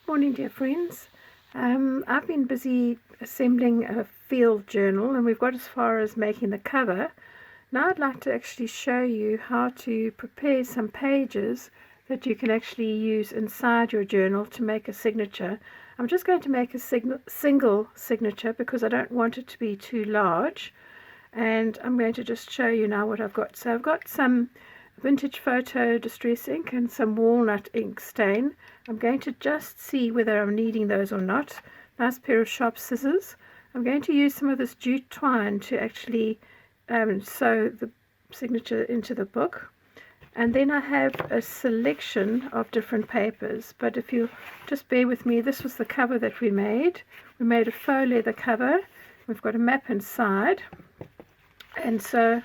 Morning, dear friends. I've been busy assembling a field journal and we've got as far as making the cover. Now I'd like to actually show you how to prepare some pages that you can actually use inside your journal to make a signature. I'm just going to make a single signature because I don't want it to be too large, and I'm going to just show you now what I've got. So I've got some vintage photo distress ink and some walnut ink stain. I'm going to just see whether I'm needing those or not. Nice pair of sharp scissors. I'm going to use some of this jute twine to actually sew the signature into the book. And then I have a selection of different papers, but if you just bear with me, this was the cover that we made. We made a faux leather cover. We've got a map inside, and so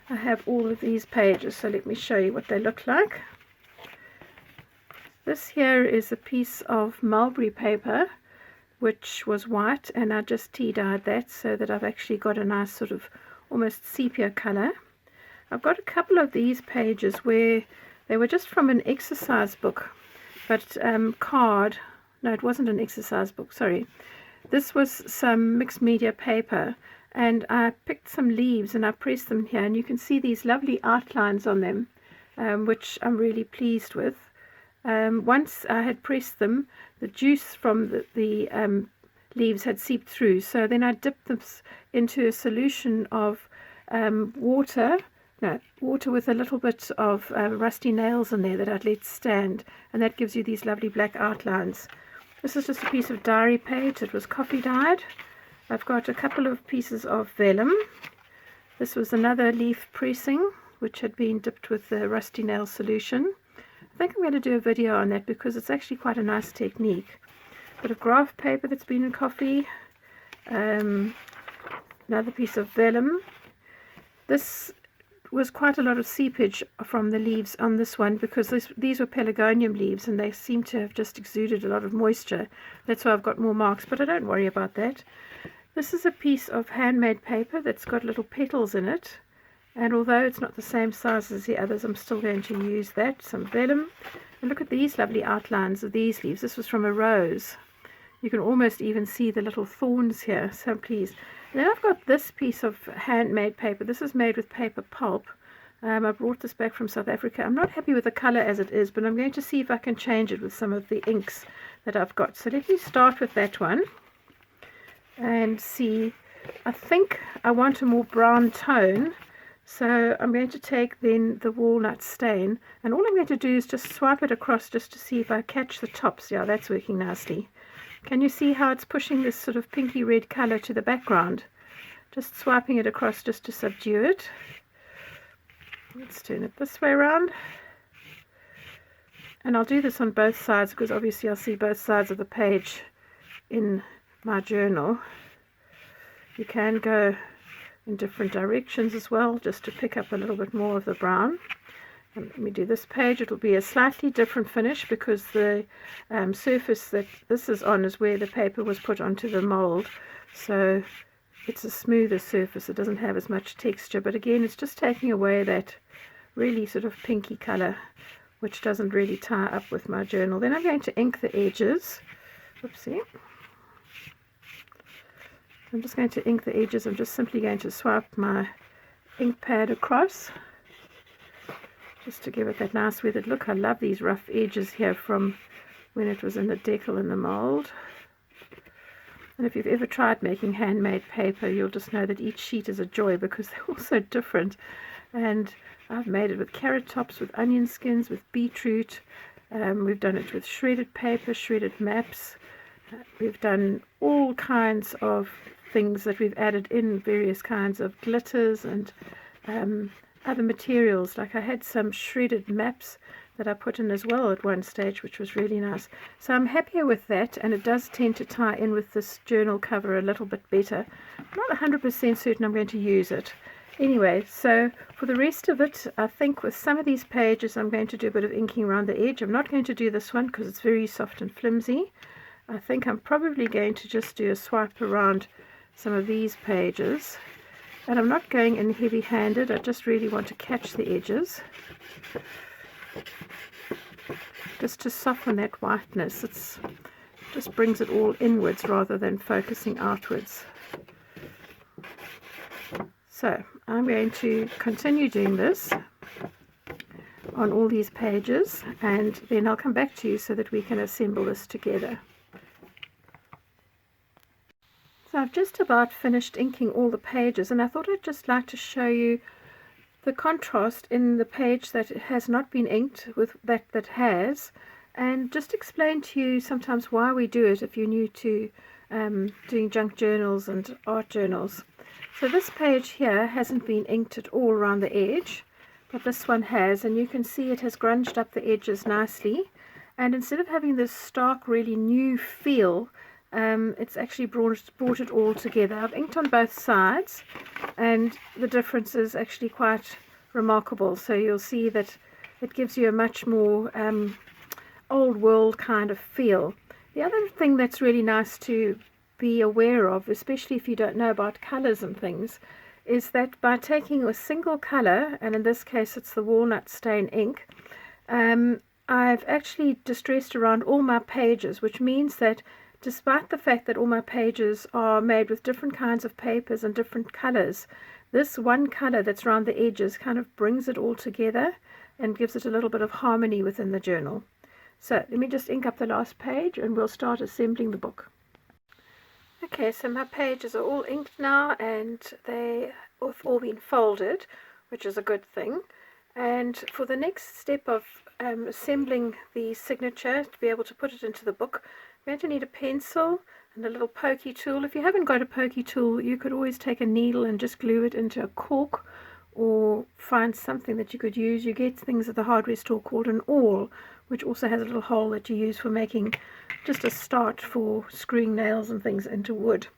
I have all of these pages, so let me show you what they look like. This here is a piece of mulberry paper which was white, and I just tea dyed that so that I've actually got a nice sort of almost sepia color. I've got a couple of these pages where they were just from an exercise book, but no, it wasn't an exercise book, sorry. This was some mixed media paper, and I picked some leaves and I pressed them here, and you can see these lovely outlines on them, which I'm really pleased with. Once I had pressed them, the juice from the leaves had seeped through, so then I dipped them into a solution of water with a little bit of rusty nails in there that I'd let stand, and that gives you these lovely black outlines. This is just a piece of diary page. It was coffee dyed. I've got a couple of pieces of vellum. This was another leaf pressing which had been dipped with the rusty nail solution. I think I'm going to do a video on that because it's actually quite a nice technique. A bit of graph paper that's been in coffee. Another piece of vellum. This was quite a lot of seepage from the leaves on this one because these were pelargonium leaves and they seem to have just exuded a lot of moisture. That's why I've got more marks, but I don't worry about that. This is a piece of handmade paper that's got little petals in it, and although it's not the same size as the others, I'm still going to use that. Some vellum. And look at these lovely outlines of these leaves. This was from a rose. You can almost even see the little thorns here, so pleased. And then I've got this piece of handmade paper. This is made with paper pulp. I brought this back from South Africa. I'm not happy with the color as it is, but I'm going to see if I can change it with some of the inks that I've got. So let me start with that one and see. I think I want a more brown tone, so I'm going to take then the walnut stain, and all I'm going to do is just swipe it across just to see if I catch the tops. Yeah, that's working nicely. Can you see how it's pushing this sort of pinky red color to the background? Just swiping it across just to subdue it. Let's turn it this way around. And I'll do this on both sides because obviously I'll see both sides of the page in my journal. You can go in different directions as well just to pick up a little bit more of the brown. And let me do this page. It'll be a slightly different finish because the surface that this is on is where the paper was put onto the mold, so it's a smoother surface. It doesn't have as much texture, but again it's just taking away that really sort of pinky color which doesn't really tie up with my journal. Then I'm going to ink the edges. Oopsie. I'm just going to ink the edges. I'm just simply going to swipe my ink pad across just to give it that nice weathered look. I love these rough edges here from when it was in the decal in the mold. And if you've ever tried making handmade paper, you'll just know that each sheet is a joy because they're all so different. And I've made it with carrot tops, with onion skins, with beetroot. We've done it with shredded paper, shredded maps. We've done all kinds of things that we've added in, various kinds of glitters and other materials. Like I had some shredded maps that I put in as well at one stage, which was really nice. So I'm happier with that, and it does tend to tie in with this journal cover a little bit better. I'm not 100% certain I'm going to use it. Anyway, so for the rest of it, I think with some of these pages I'm going to do a bit of inking around the edge. I'm not going to do this one because it's very soft and flimsy. I think I'm probably going to just do a swipe around some of these pages. And I'm not going in heavy-handed, I just really want to catch the edges. just to soften that whiteness. It's just brings it all inwards rather than focusing outwards. So I'm going to continue doing this on all these pages, and then I'll come back to you so that we can assemble this together. So I've just about finished inking all the pages, and I thought I'd just like to show you the contrast in the page that has not been inked with that has, and just explain to you sometimes why we do it if you're new to doing junk journals and art journals. So this page here hasn't been inked at all around the edge, but this one has, and you can see it has grunged up the edges nicely, and instead of having this stark really new feel, it's actually brought it all together. I've inked on both sides, and the difference is actually quite remarkable. So you'll see that it gives you a much more old world kind of feel. The other thing that's really nice to be aware of, especially if you don't know about colors and things, is that by taking a single color, and in this case it's the walnut stain ink, I've actually distressed around all my pages, which means that despite the fact that all my pages are made with different kinds of papers and different colors, this one color that's around the edges kind of brings it all together and gives it a little bit of harmony within the journal. So let me just ink up the last page and we'll start assembling the book. Okay, so my pages are all inked now, and they have all been folded, which is a good thing. And for the next step of assembling the signature to be able to put it into the book, I'm going to need a pencil and a little pokey tool. If you haven't got a pokey tool, you could always take a needle and just glue it into a cork, or find something that you could use. You get things at the hardware store called an awl, which also has a little hole that you use for making just a start for screwing nails and things into wood.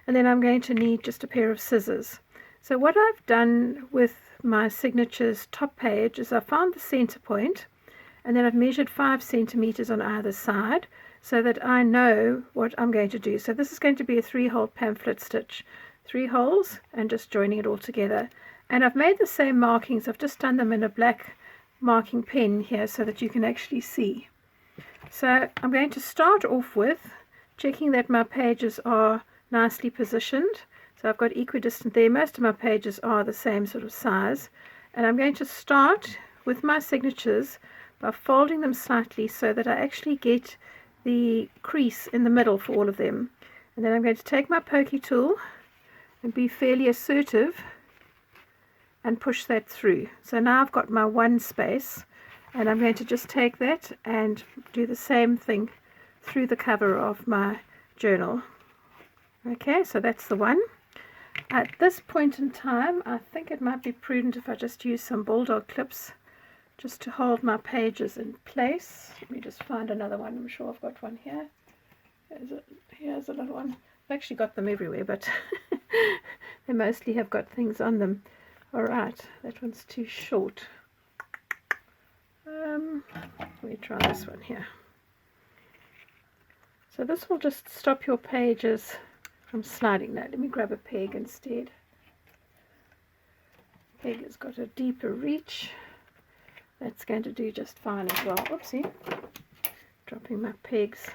And then I'm going to need just a pair of scissors. So what I've done with my signatures top page is I found the center point, and then I've measured 5 centimeters on either side so that I know what I'm going to do. So this is going to be a 3-hole pamphlet stitch, 3 holes and just joining it all together. And I've made the same markings. I've just done them in a black marking pen here so that you can actually see. So I'm going to start off with checking that my pages are nicely positioned. So I've got equidistant there. Most of my pages are the same sort of size. And I'm going to start with my signatures by folding them slightly so that I actually get the crease in the middle for all of them. And then I'm going to take my pokey tool and be fairly assertive and push that through. So now I've got my one space, and I'm going to just take that and do the same thing through the cover of my journal. Okay, so that's the one. At this point in time, I think it might be prudent if I just use some bulldog clips just to hold my pages in place. Let me just find another one. I'm sure I've got one here. Here's a little one. I've actually got them everywhere, but they mostly have got things on them. Alright, that one's too short. Let me try this one here. So this will just stop your pages from sliding. Now let me grab a peg instead. Peg has got a deeper reach. That's going to do just fine as well. Oopsie, dropping my pegs.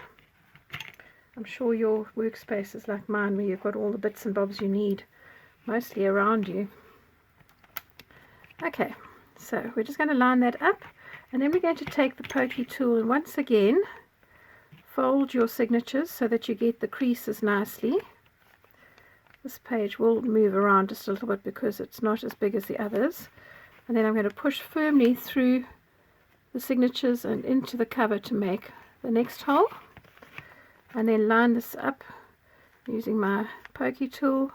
I'm sure your workspace is like mine, where you've got all the bits and bobs you need mostly around you. Okay, so we're just going to line that up, and then we're going to take the pokey tool and once again fold your signatures so that you get the creases nicely. This page will move around just a little bit because it's not as big as the others. And then I'm going to push firmly through the signatures and into the cover to make the next hole. And then line this up using my pokey tool,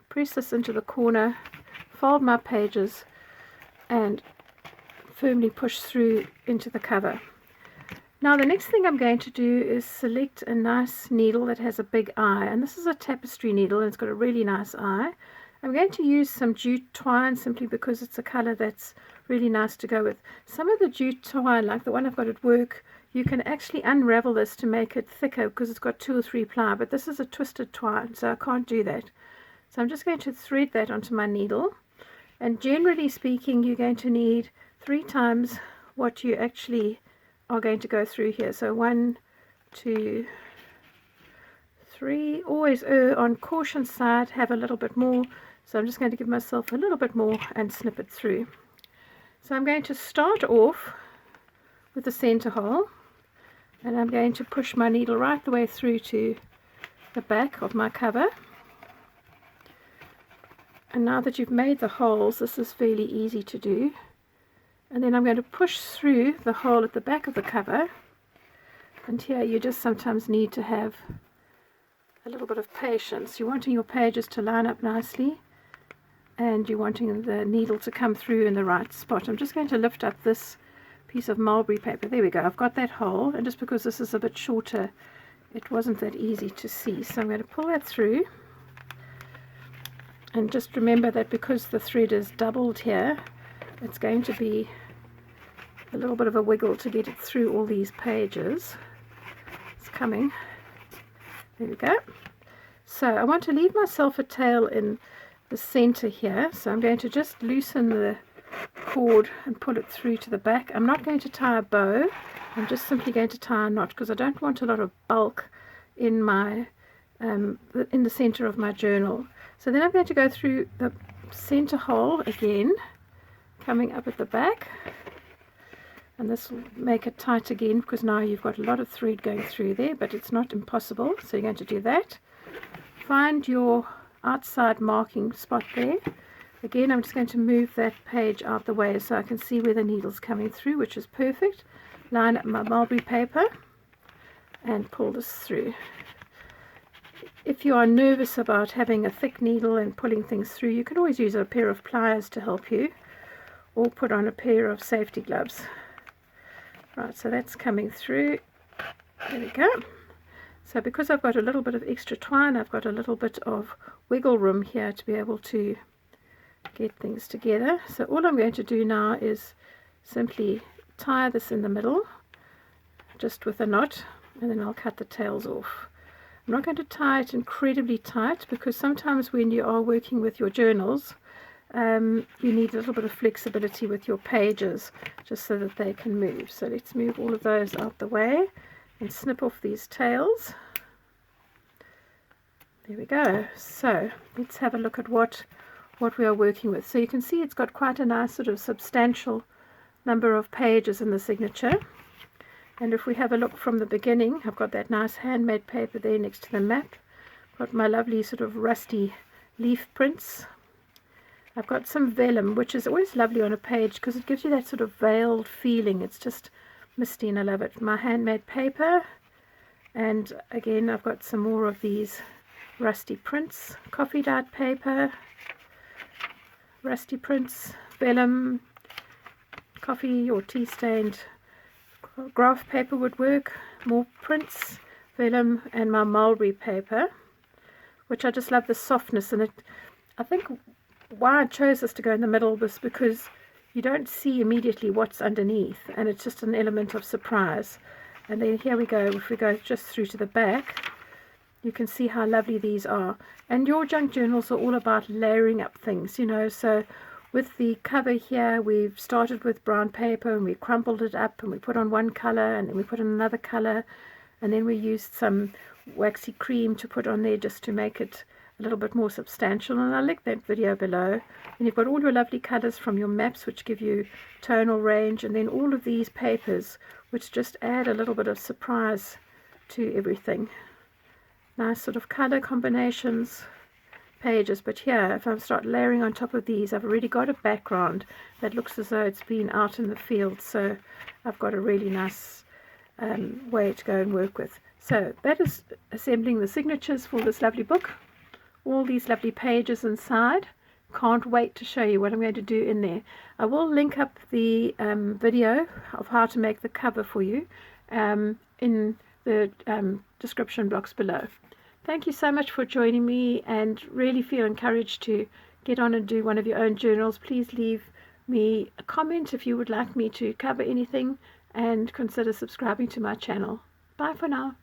press this into the corner, fold my pages and firmly push through into the cover. Now the next thing I'm going to do is select a nice needle that has a big eye, and this is a tapestry needle and it's got a really nice eye. I'm going to use some jute twine simply because it's a color that's really nice to go with. Some of the jute twine, like the one I've got at work, you can actually unravel this to make it thicker because it's got 2 or 3 ply, but this is a twisted twine, so I can't do that. So I'm just going to thread that onto my needle, and generally speaking you're going to need 3 times what you actually are going to go through here. So 1, 2, 3. Always err on caution side, have a little bit more. So I'm just going to give myself a little bit more and snip it through. So I'm going to start off with the center hole, and I'm going to push my needle right the way through to the back of my cover. And now that you've made the holes, this is fairly easy to do. And then I'm going to push through the hole at the back of the cover. And here you just sometimes need to have a little bit of patience. You're wanting your pages to line up nicely, and you're wanting the needle to come through in the right spot. I'm just going to lift up this piece of mulberry paper. There we go. I've got that hole, and just because this is a bit shorter, it wasn't that easy to see. So I'm going to pull that through. And just remember that because the thread is doubled here, it's going to be a little bit of a wiggle to get it through all these pages. It's coming. There we go. So I want to leave myself a tail in the center here. So I'm going to just loosen the cord and pull it through to the back. I'm not going to tie a bow. I'm just simply going to tie a knot because I don't want a lot of bulk in my in the center of my journal. So then I'm going to go through the center hole again, coming up at the back, and this will make it tight again because now you've got a lot of thread going through there, but it's not impossible. So you're going to do that. Find your outside marking spot there. Again, I'm just going to move that page out the way so I can see where the needle's coming through, which is perfect. Line up my mulberry paper and pull this through. If you are nervous about having a thick needle and pulling things through, you can always use a pair of pliers to help you, or put on a pair of safety gloves. Right, so that's coming through. There we go. So because I've got a little bit of extra twine, I've got a little bit of wiggle room here to be able to get things together. So all I'm going to do now is simply tie this in the middle, just with a knot, and then I'll cut the tails off. I'm not going to tie it incredibly tight because sometimes when you are working with your journals, you need a little bit of flexibility with your pages just so that they can move. So let's move all of those out the way and snip off these tails. There we go. So let's have a look at what we are working with. So you can see it's got quite a nice sort of substantial number of pages in the signature. And if we have a look from the beginning, I've got that nice handmade paper there next to the map. Got my lovely sort of rusty leaf prints. I've got some vellum, which is always lovely on a page because it gives you that sort of veiled feeling. It's just misty and I love it. My handmade paper, and again I've got some more of these rusty prints. Coffee dyed paper, rusty prints, vellum, coffee or tea stained graph paper would work, more prints, vellum, and my mulberry paper, which I just love the softness in it. I think why I chose this to go in the middle was because you don't see immediately what's underneath, and it's just an element of surprise. And then here we go. If we go just through to the back, you can see how lovely these are. And your junk journals are all about layering up things, you know. So with the cover here, we've started with brown paper and we crumpled it up and we put on one color and then we put on another color, and then we used some waxy cream to put on there just to make it a little bit more substantial. And I'll link that video below. And you've got all your lovely colors from your maps, which give you tonal range, and then all of these papers which just add a little bit of surprise to everything. Nice sort of color combinations, pages. But here, if I start layering on top of these, I've already got a background that looks as though it's been out in the field, so I've got a really nice way to go and work with. So that is assembling the signatures for this lovely book. All these lovely pages inside. Can't wait to show you what I'm going to do in there. I will link up the video of how to make the cover for you in the description box below. Thank you so much for joining me, and really feel encouraged to get on and do one of your own journals. Please leave me a comment if you would like me to cover anything, and consider subscribing to my channel. Bye for now.